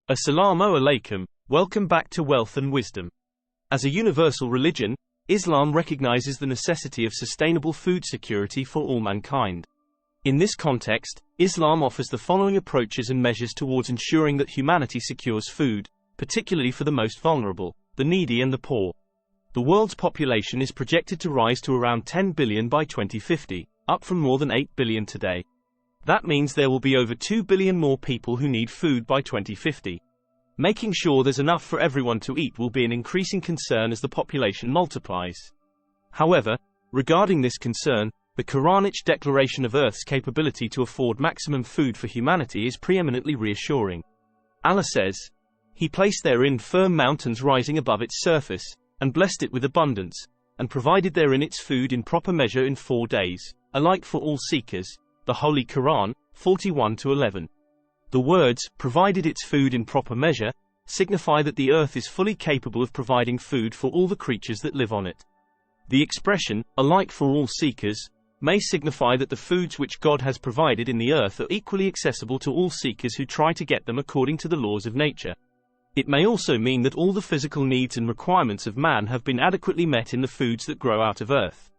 Assalamu alaikum, welcome back to Wealth and Wisdom. As a universal religion, Islam recognizes the necessity of sustainable food security for all mankind. In this context, Islam offers the following approaches and measures towards ensuring that humanity secures food, particularly for the most vulnerable, the needy and the poor. The world's population is projected to rise to around 10 billion by 2050, up from more than 8 billion today. That means there will be over 2 billion more people who need food by 2050. Making sure there's enough for everyone to eat will be an increasing concern as the population multiplies. However, regarding this concern, the Quranic declaration of Earth's capability to afford maximum food for humanity is preeminently reassuring. Allah says, He placed therein firm mountains rising above its surface, and blessed it with abundance, and provided therein its food in proper measure in 4 days, alike for all seekers. The Holy Quran, 41-11. The words, provided its food in proper measure, signify that the earth is fully capable of providing food for all the creatures that live on it. The expression, alike for all seekers, may signify that the foods which God has provided in the earth are equally accessible to all seekers who try to get them according to the laws of nature. It may also mean that all the physical needs and requirements of man have been adequately met in the foods that grow out of earth.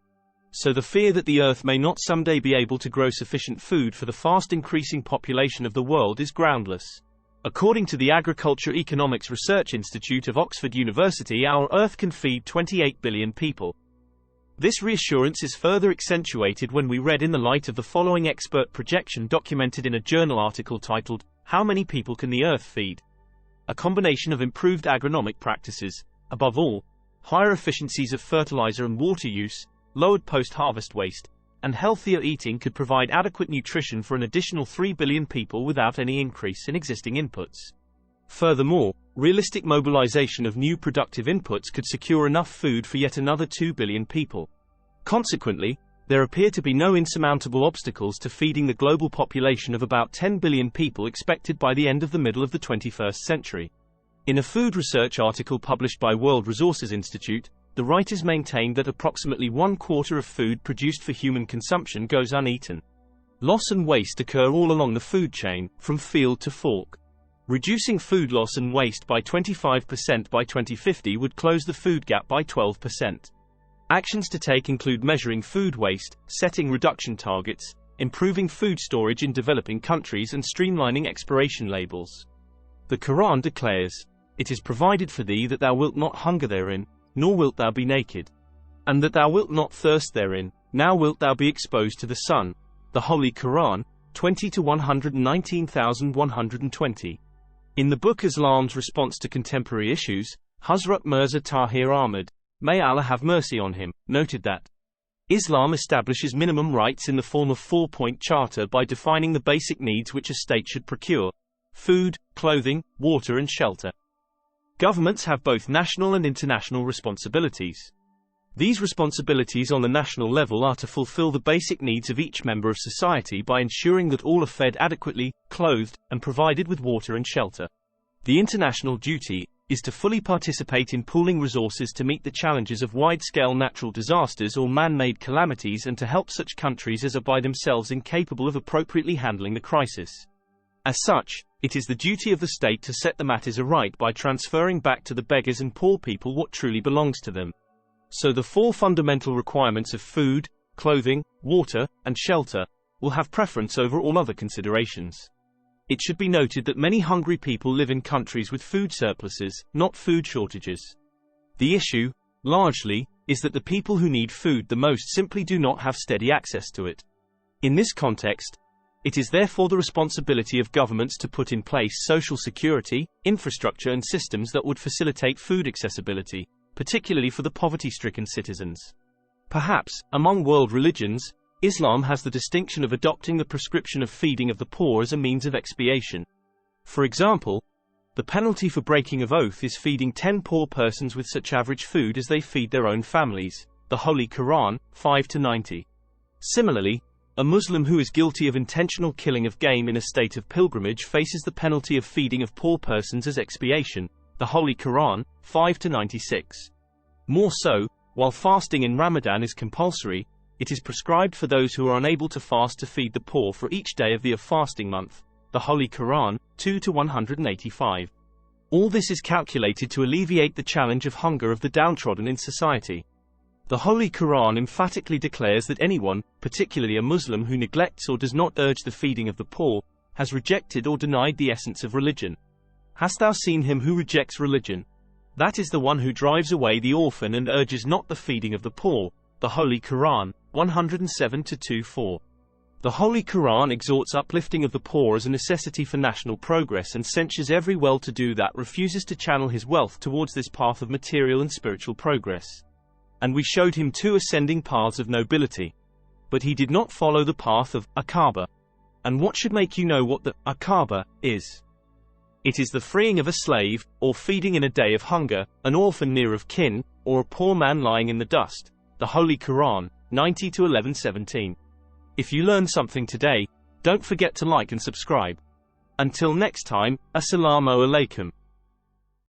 So the fear that the earth may not someday be able to grow sufficient food for the fast increasing population of the world is groundless. According to the Agriculture Economics Research Institute of Oxford University, our earth can feed 28 billion people. This reassurance is further accentuated when we read in the light of the following expert projection documented in a journal article titled, How Many People Can the Earth Feed? A combination of improved agronomic practices, above all, higher efficiencies of fertilizer and water use, lowered post-harvest waste, and healthier eating could provide adequate nutrition for an additional 3 billion people without any increase in existing inputs. Furthermore, realistic mobilization of new productive inputs could secure enough food for yet another 2 billion people. Consequently, there appear to be no insurmountable obstacles to feeding the global population of about 10 billion people expected by the end of the middle of the 21st century. In a food research article published by World Resources Institute, the writers maintained that approximately 1/4 of food produced for human consumption goes uneaten. Loss and waste occur all along the food chain, from field to fork. Reducing food loss and waste by 25% by 2050 would close the food gap by 12%. Actions to take include measuring food waste, setting reduction targets, improving food storage in developing countries, and streamlining expiration labels. The Quran declares, It is provided for thee that thou wilt not hunger therein, nor wilt thou be naked, and that thou wilt not thirst therein, now wilt thou be exposed to the sun. The Holy Quran, 20-119,120. In the book Islam's Response to Contemporary Issues, Hazrat Mirza Tahir Ahmad, may Allah have mercy on him, noted that Islam establishes minimum rights in the form of 4-point charter by defining the basic needs which a state should procure: food, clothing, water and shelter. Governments have both national and international responsibilities. These responsibilities on the national level are to fulfill the basic needs of each member of society by ensuring that all are fed adequately, clothed, and provided with water and shelter. The international duty is to fully participate in pooling resources to meet the challenges of wide-scale natural disasters or man-made calamities and to help such countries as are by themselves incapable of appropriately handling the crisis. As such, it is the duty of the state to set the matters aright by transferring back to the beggars and poor people what truly belongs to them. So the 4 fundamental requirements of food, clothing, water, and shelter will have preference over all other considerations. It should be noted that many hungry people live in countries with food surpluses, not food shortages. The issue, largely, is that the people who need food the most simply do not have steady access to it. In this context, it is therefore the responsibility of governments to put in place social security, infrastructure and systems that would facilitate food accessibility, particularly for the poverty-stricken citizens. Perhaps, among world religions, Islam has the distinction of adopting the prescription of feeding of the poor as a means of expiation. For example, the penalty for breaking of oath is feeding 10 poor persons with such average food as they feed their own families. The Holy Quran, 5-90. Similarly, a Muslim who is guilty of intentional killing of game in a state of pilgrimage faces the penalty of feeding of poor persons as expiation. The Holy Quran, 5-96. More so, while fasting in Ramadan is compulsory, it is prescribed for those who are unable to fast to feed the poor for each day of the fasting month. The Holy Quran, 2-185. All this is calculated to alleviate the challenge of hunger of the downtrodden in society. The Holy Quran emphatically declares that anyone, particularly a Muslim who neglects or does not urge the feeding of the poor, has rejected or denied the essence of religion. Hast thou seen him who rejects religion? That is the one who drives away the orphan and urges not the feeding of the poor. The Holy Quran, 107-24. The Holy Quran exhorts uplifting of the poor as a necessity for national progress and censures every well-to-do that refuses to channel his wealth towards this path of material and spiritual progress. And we showed him 2 ascending paths of nobility. But he did not follow the path of Aqaba. And what should make you know what the Aqaba is? It is the freeing of a slave, or feeding in a day of hunger, an orphan near of kin, or a poor man lying in the dust. The Holy Quran, 90-11-17. If you learned something today, don't forget to like and subscribe. Until next time, Assalamu alaikum.